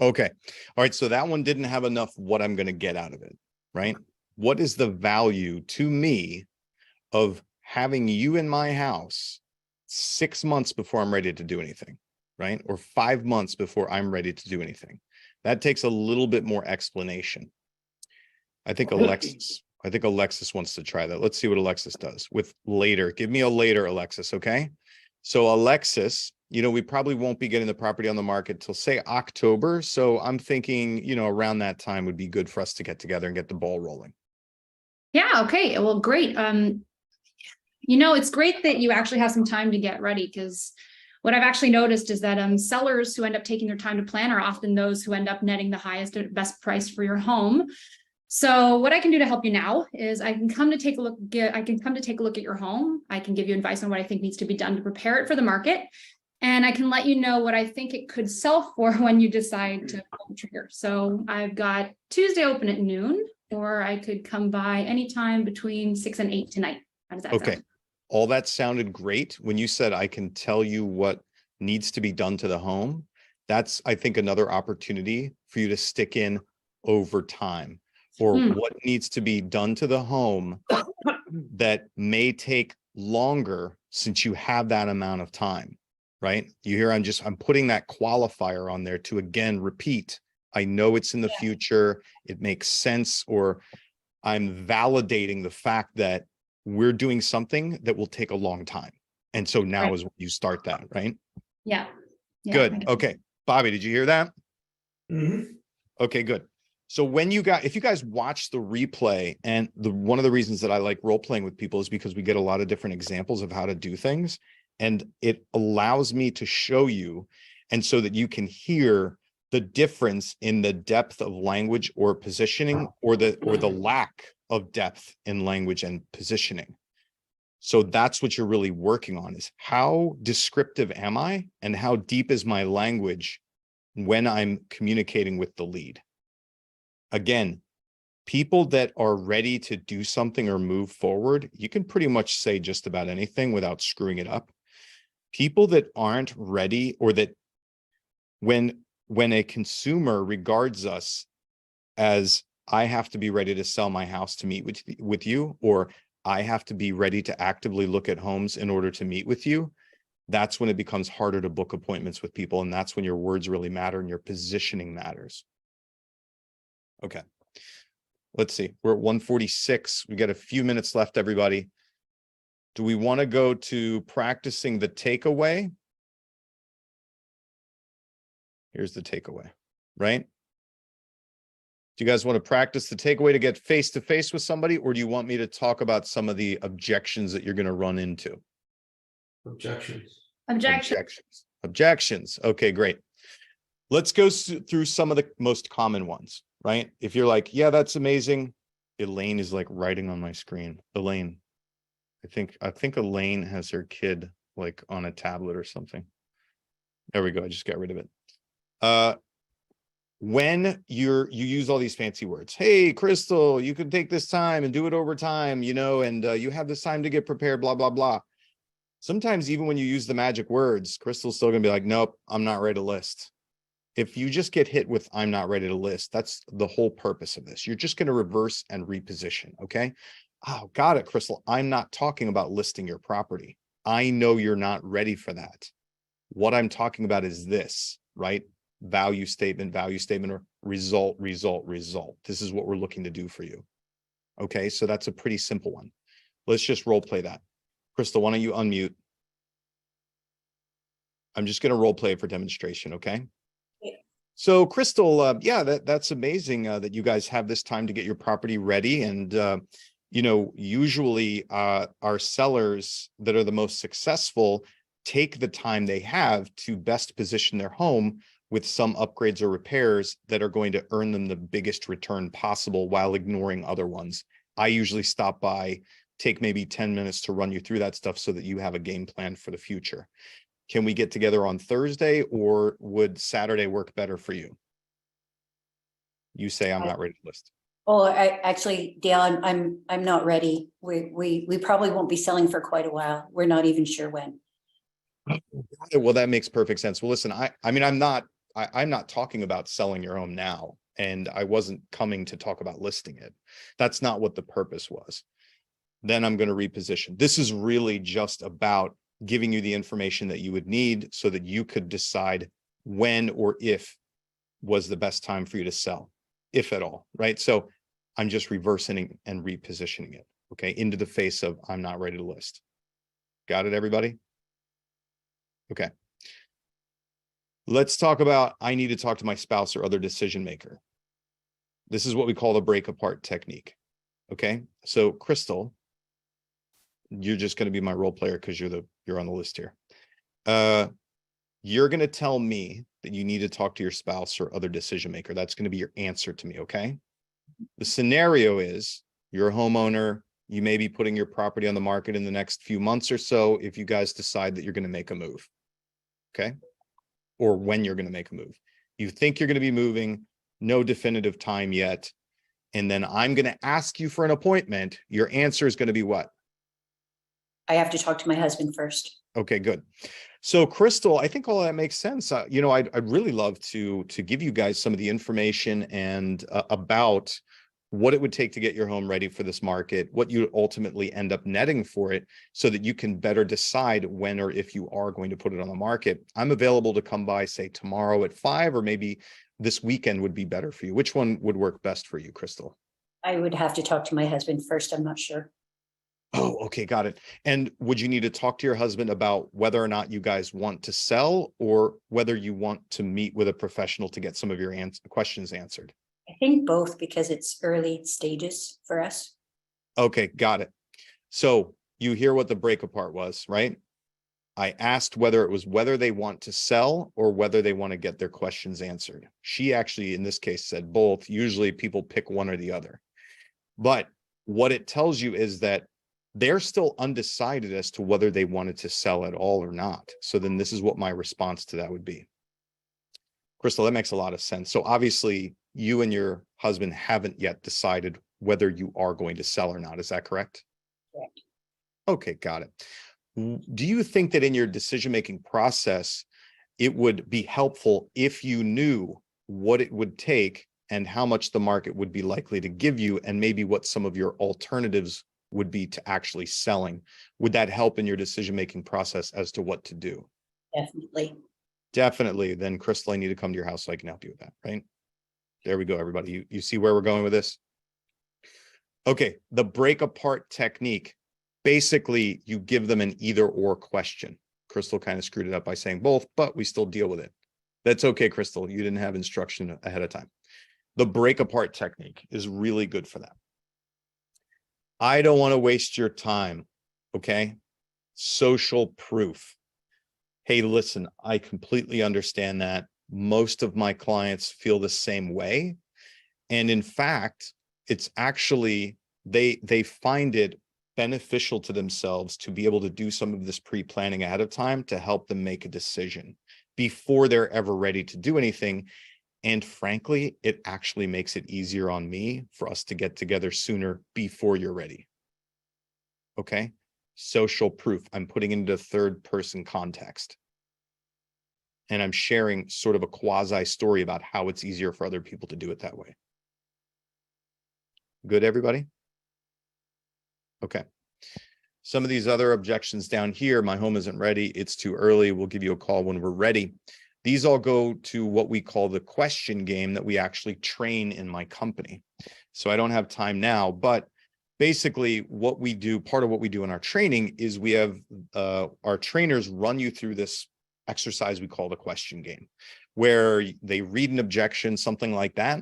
Okay. All right. So that one didn't have enough what I'm going to get out of it, right? What is the value to me of having you in my house 6 months before I'm ready to do anything, right? Or 5 months before I'm ready to do anything? That takes a little bit more explanation. I think Alexis wants to try that. Let's see what Alexis does with later. Give me a later, Alexis. Okay. So Alexis, we probably won't be getting the property on the market till say October. So I'm thinking, around that time would be good for us to get together and get the ball rolling. Yeah. Okay. Well, great. It's great that you actually have some time to get ready, because what I've actually noticed is that sellers who end up taking their time to plan are often those who end up netting the highest and best price for your home. So what I can do to help you now is I can come to take a look at your home. I can give you advice on what I think needs to be done to prepare it for the market. And I can let you know what I think it could sell for when you decide to pull the trigger. So I've got Tuesday open at noon, or I could come by anytime between 6 and 8 tonight. How does that sound? All that sounded great. When you said I can tell you what needs to be done to the home, that's, I think, another opportunity for you to stick in over time, or what needs to be done to the home that may take longer since you have that amount of time, right? You hear, I'm putting that qualifier on there to, again, repeat, I know it's in the future, it makes sense, or I'm validating the fact that we're doing something that will take a long time. And so now is when you start that, right? Yeah. Good. Okay. Bobby, did you hear that? Mm-hmm. Okay, good. So if you guys watch the replay, and one of the reasons that I like role playing with people is because we get a lot of different examples of how to do things, and it allows me to show you, and so that you can hear the difference in the depth of language or positioning, or the lack of depth in language and positioning. So that's what you're really working on, is how descriptive am I and how deep is my language when I'm communicating with the lead. Again, people that are ready to do something or move forward, you can pretty much say just about anything without screwing it up. People that aren't ready, or that when a consumer regards us as, I have to be ready to sell my house to meet with you, or I have to be ready to actively look at homes in order to meet with you, that's when it becomes harder to book appointments with people. And that's when your words really matter and your positioning matters. Okay. Let's see. We're at 1:46. We got a few minutes left, everybody. Do we want to go to practicing the takeaway? Here's the takeaway, right? Do you guys want to practice the takeaway to get face to face with somebody, or do you want me to talk about some of the objections that you're going to run into? Objections. Okay, great. Let's go through some of the most common ones, right? If you're like, yeah, that's amazing. Elaine is like writing on my screen. Elaine, I think Elaine has her kid like on a tablet or something. There we go. I just got rid of it. When you use all these fancy words, hey, Crystal, you can take this time and do it over time, and you have this time to get prepared, blah, blah, blah. Sometimes even when you use the magic words, Crystal's still going to be like, nope, I'm not ready to list. If you just get hit with, I'm not ready to list, that's the whole purpose of this. You're just going to reverse and reposition. Okay. Oh, got it, Crystal. I'm not talking about listing your property. I know you're not ready for that. What I'm talking about is this, right? Value statement, or result, result, result. This is what we're looking to do for you. Okay, so that's a pretty simple one. Let's just role play that. Crystal, why don't you unmute? I'm just going to role play it for demonstration, okay? Yeah. So Crystal, yeah, that's amazing that you guys have this time to get your property ready. And, you know, usually our sellers that are the most successful take the time they have to best position their home with some upgrades or repairs that are going to earn them the biggest return possible while ignoring other ones. I usually stop by, take maybe 10 minutes to run you through that stuff so that you have a game plan for the future. Can we get together on Thursday, or would Saturday work better for you? You say I'm not ready to list. Oh, actually, Dale, I'm not ready. We probably won't be selling for quite a while. We're not even sure when. Well, that makes perfect sense. Well, listen, I mean, I'm not talking about selling your home now, and I wasn't coming to talk about listing it. That's not what the purpose was. Then I'm going to reposition. This is really just about giving you the information that you would need so that you could decide when or if was the best time for you to sell, if at all, right? So I'm just reversing and repositioning it, okay, into the face of I'm not ready to list. Got it, everybody? Okay. Let's talk about I need to talk to my spouse or other decision maker. This is what we call the break apart technique. Okay, so Crystal, you're just going to be my role player because you're on the list here. You're going to tell me that you need to talk to your spouse or other decision maker. That's going to be your answer to me, okay? The scenario is you're a homeowner. You may be putting your property on the market in the next few months or so if you guys decide that you're going to make a move, okay? Or when you're going to make a move. You think you're going to be moving, no definitive time yet. And then I'm going to ask you for an appointment. Your answer is going to be what? I have to talk to my husband first. Okay, good. So Crystal, I think all that makes sense. You know, I'd really love to give you guys some of the information and about what it would take to get your home ready for this market, what you ultimately end up netting for it so that you can better decide when or if you are going to put it on the market. I'm available to come by, say tomorrow at 5, or maybe this weekend would be better for you. Which one would work best for you, Crystal? I would have to talk to my husband first. I'm not sure. Oh, okay, got it. And would you need to talk to your husband about whether or not you guys want to sell, or whether you want to meet with a professional to get some of your questions answered? I think both, because it's early stages for us. Okay, got it. So you hear what the break apart was, right? I asked whether they want to sell or whether they want to get their questions answered. She actually, in this case, said both. Usually people pick one or the other. But what it tells you is that they're still undecided as to whether they wanted to sell at all or not. So then this is what my response to that would be. Crystal, that makes a lot of sense. So obviously you and your husband haven't yet decided whether you are going to sell or not. Is that correct? Correct. Okay, got it. Do you think that in your decision-making process, it would be helpful if you knew what it would take and how much the market would be likely to give you, and maybe what some of your alternatives would be to actually selling? Would that help in your decision-making process as to what to do? Definitely. Definitely. Then Crystal, I need to come to your house so I can help you with that, right? There we go, everybody. You see where we're going with this? Okay, the break apart technique. Basically, you give them an either or question. Crystal kind of screwed it up by saying both, but we still deal with it. That's okay, Crystal. You didn't have instruction ahead of time. The break apart technique is really good for that. I don't want to waste your time, okay? Social proof. Hey, listen, I completely understand that. Most of my clients feel the same way. And in fact, it's actually, they find it beneficial to themselves to be able to do some of this pre-planning ahead of time to help them make a decision before they're ever ready to do anything. And frankly, it actually makes it easier on me for us to get together sooner before you're ready. Okay? Social proof. I'm putting into third person context. And I'm sharing sort of a quasi story about how it's easier for other people to do it that way. Good, everybody? Okay. Some of these other objections down here, my home isn't ready, it's too early, we'll give you a call when we're ready. These all go to what we call the question game that we actually train in my company. So I don't have time now, but basically what we do, part of what we do in our training is we have our trainers run you through this exercise we call the question game, where they read an objection, something like that,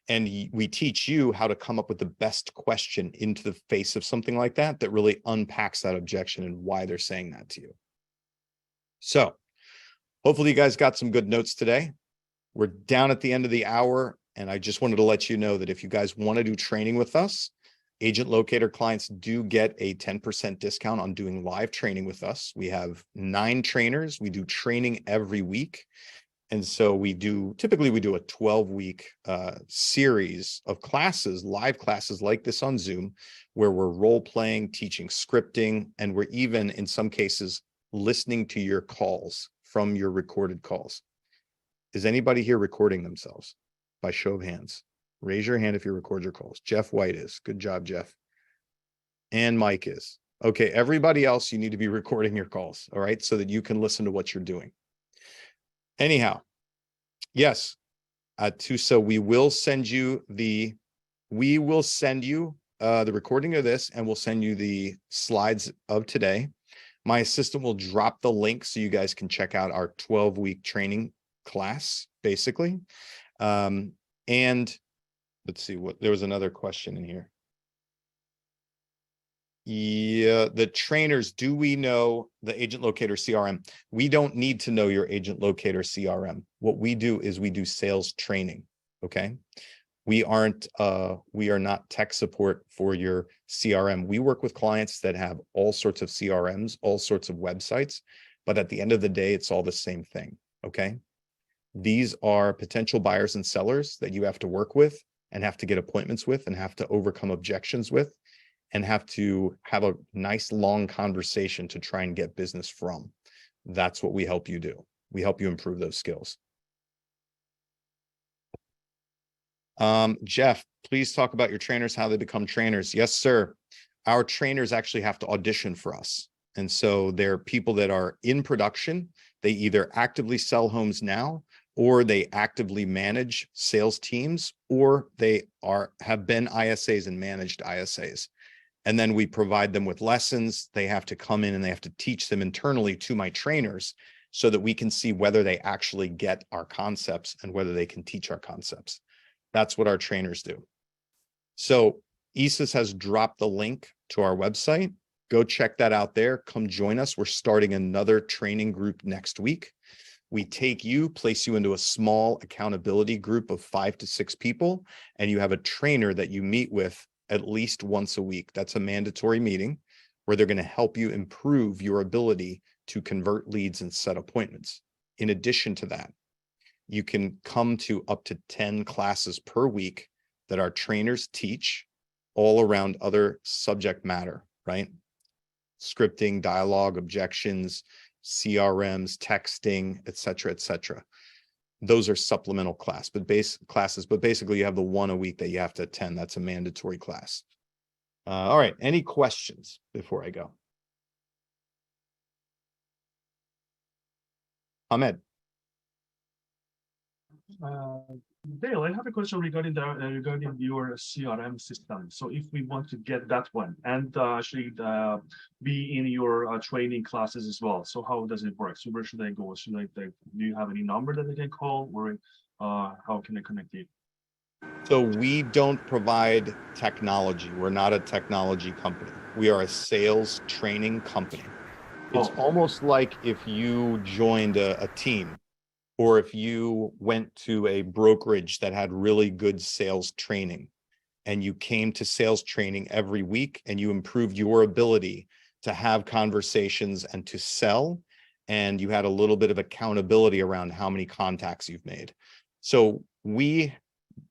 and we teach you how to come up with the best question into the face of something like that, that really unpacks that objection and why they're saying that to you. So hopefully you guys got some good notes today. We're down at the end of the hour, and I just wanted to let you know that if you guys want to do training with us, Agent Locator clients do get a 10% discount on doing live training with us. We have 9 trainers. We do training every week. And so typically we do a 12-week series of classes, live classes like this on Zoom, where we're role playing, teaching scripting, and we're even in some cases listening to your calls from your recorded calls. Is anybody here recording themselves? By show of hands. Raise your hand if you record your calls. Jeff White is. Good job, Jeff. And Mike is. Okay, everybody else, you need to be recording your calls, all right, so that you can listen to what you're doing. Anyhow, yes, Tusa, we will send you the recording of this, and we'll send you the slides of today. My assistant will drop the link so you guys can check out our 12-week training class, basically. And let's see, there was another question in here. Yeah, the trainers, do we know the Agent Locator CRM? We don't need to know your Agent Locator CRM. What we do is we do sales training, okay? We are not tech support for your CRM. We work with clients that have all sorts of CRMs, all sorts of websites, but at the end of the day, it's all the same thing, okay? These are potential buyers and sellers that you have to work with and have to get appointments with and have to overcome objections with and have to have a nice long conversation to try and get business from. That's what we help you do. We help you improve those skills. Jeff, please talk about your trainers, how they become trainers. Yes, sir. Our trainers actually have to audition for us. And so they're people that are in production. They either actively sell homes now, or they actively manage sales teams, or they have been ISAs and managed ISAs. And then we provide them with lessons. They have to come in and they have to teach them internally to my trainers so that we can see whether they actually get our concepts and whether they can teach our concepts. That's what our trainers do. So Isis has dropped the link to our website. Go check that out there. Come join us. We're starting another training group next week. We take you, place you into a small accountability group of 5 to 6 people, and you have a trainer that you meet with at least once a week. That's a mandatory meeting where they're going to help you improve your ability to convert leads and set appointments. In addition to that, you can come to up to 10 classes per week that our trainers teach all around other subject matter, right? Scripting, dialogue, objections, CRMs, texting, et cetera, et cetera. Those are supplemental classes, but basically you have the one a week that you have to attend. That's a mandatory class. All right, any questions before I go? Ahmed. Dale, I have a question regarding your CRM system. So if we want to get that one and actually be in your training classes as well, so how does it work? So where should I go? Do you have any number that I can call, or how can I connect it? So we don't provide technology. We're not a technology company. We are a sales training company. It's almost like if you joined a team, or if you went to a brokerage that had really good sales training and you came to sales training every week and you improved your ability to have conversations and to sell, and you had a little bit of accountability around how many contacts you've made. So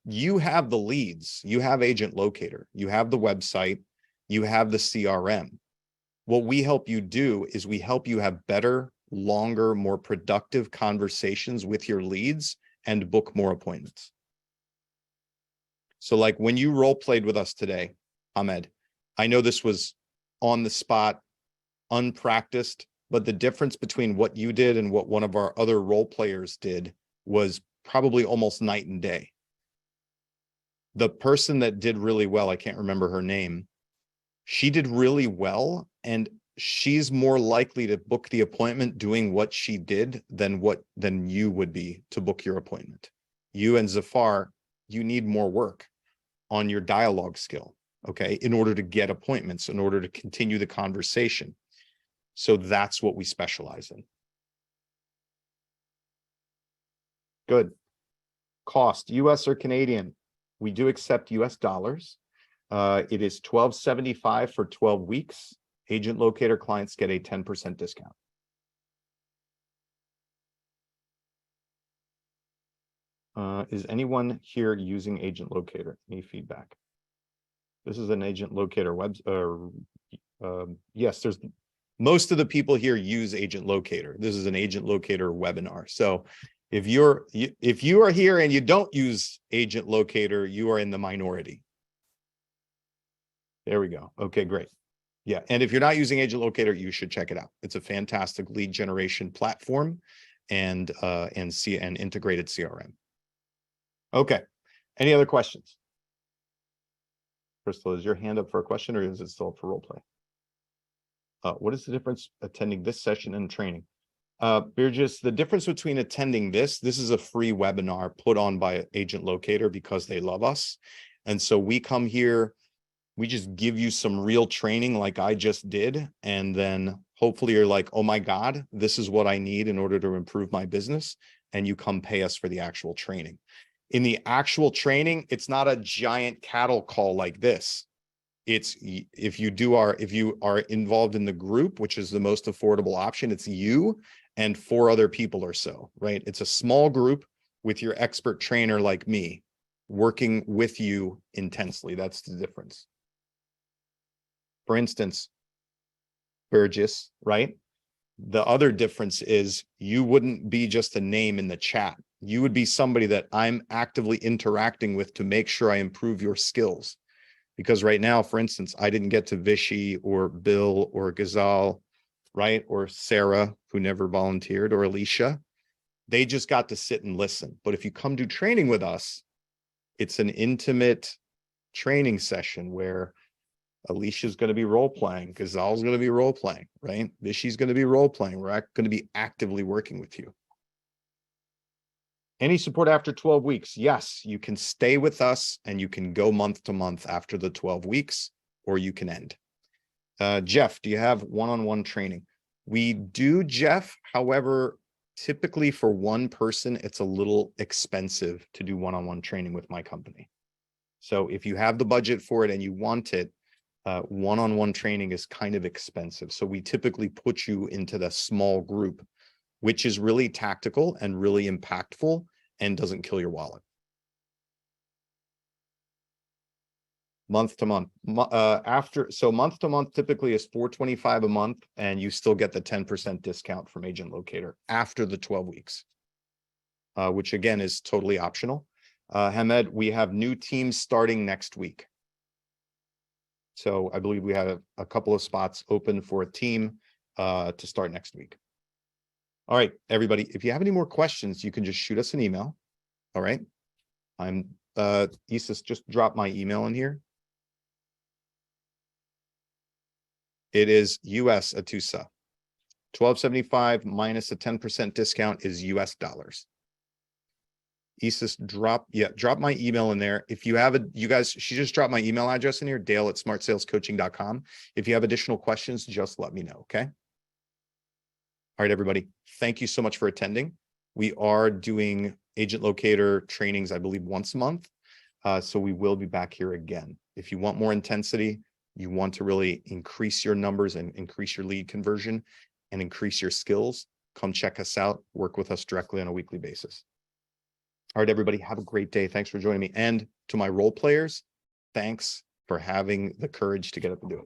you have the leads, you have Agent Locator, you have the website, you have the CRM. What we help you do is we help you have better, longer, more productive conversations with your leads and book more appointments. So like when you role played with us today, Ahmed, I know this was on the spot. unpracticed, but the difference between what you did and what one of our other role players did was probably almost night and day. The person that did really well, I can't remember her name, she did really well, and she's more likely to book the appointment doing what she did than you would be to book your appointment. You and Zafar, you need more work on your dialogue skill, okay, in order to get appointments, in order to continue the conversation. So that's what we specialize in. Good. Cost, US or Canadian? We do accept US dollars. It is $12.75 for 12 weeks. Agent locator clients get a 10% discount. Is anyone here using agent locator? Any feedback? This is an agent locator yes, there's most of the people here use agent locator. This is an agent locator webinar. So if you are here and you don't use agent locator, you are in the minority. There we go. Okay, great. Yeah, and if you're not using agent locator, you should check it out. It's a fantastic lead generation platform and integrated CRM. Okay, any other questions? Crystal, is your hand up for a question or is it still up for role play? What is the difference attending this session and training? Birgis, the difference between attending this is a free webinar put on by Agent Locator because they love us. And so we come here, we just give you some real training like I just did. And then hopefully you're like, oh my God, this is what I need in order to improve my business. And you come pay us for the actual training. In the actual training, it's not a giant cattle call like this. It's if you are involved in the group, which is the most affordable option, it's you and 4 other people or so, right? It's a small group with your expert trainer like me working with you intensely. That's the difference. For instance, Burgess, right? The other difference is you wouldn't be just a name in the chat. You would be somebody that I'm actively interacting with to make sure I improve your skills. Because right now, for instance, I didn't get to Vishy or Bill or Ghazal, right? Or Sarah, who never volunteered, or Alicia. They just got to sit and listen. But if you come do training with us, it's an intimate training session where Alicia's going to be role-playing, Ghazal's going to be role-playing, right? Vishy's going to be role-playing. We're going to be actively working with you. Any support after 12 weeks? Yes, you can stay with us and you can go month to month after the 12 weeks, or you can end. Jeff, do you have one-on-one training? We do, Jeff. However, typically for one person, it's a little expensive to do one-on-one training with my company. So if you have the budget for it and you want it, one-on-one training is kind of expensive. So we typically put you into the small group, which is really tactical and really impactful and doesn't kill your wallet. Month to month. So month to month typically is $425 a month, and you still get the 10% discount from Agent Locator after the 12 weeks, which again is totally optional. Hamed, we have new teams starting next week. So I believe we have a couple of spots open for a team to start next week. All right, everybody, if you have any more questions, you can just shoot us an email. All right. Isis, just drop my email in here. It is US Atusa. $12.75 minus a 10% discount is US dollars. Isis, drop my email in there. If you have she just dropped my email address in here, dale@smartsalescoaching.com. If you have additional questions, just let me know, okay? All right, everybody, thank you so much for attending. We are doing Agent Locator trainings, I believe, once a month. So we will be back here again. If you want more intensity, you want to really increase your numbers and increase your lead conversion and increase your skills, come check us out, work with us directly on a weekly basis. All right, everybody, have a great day. Thanks for joining me. And to my role players, thanks for having the courage to get up and do it.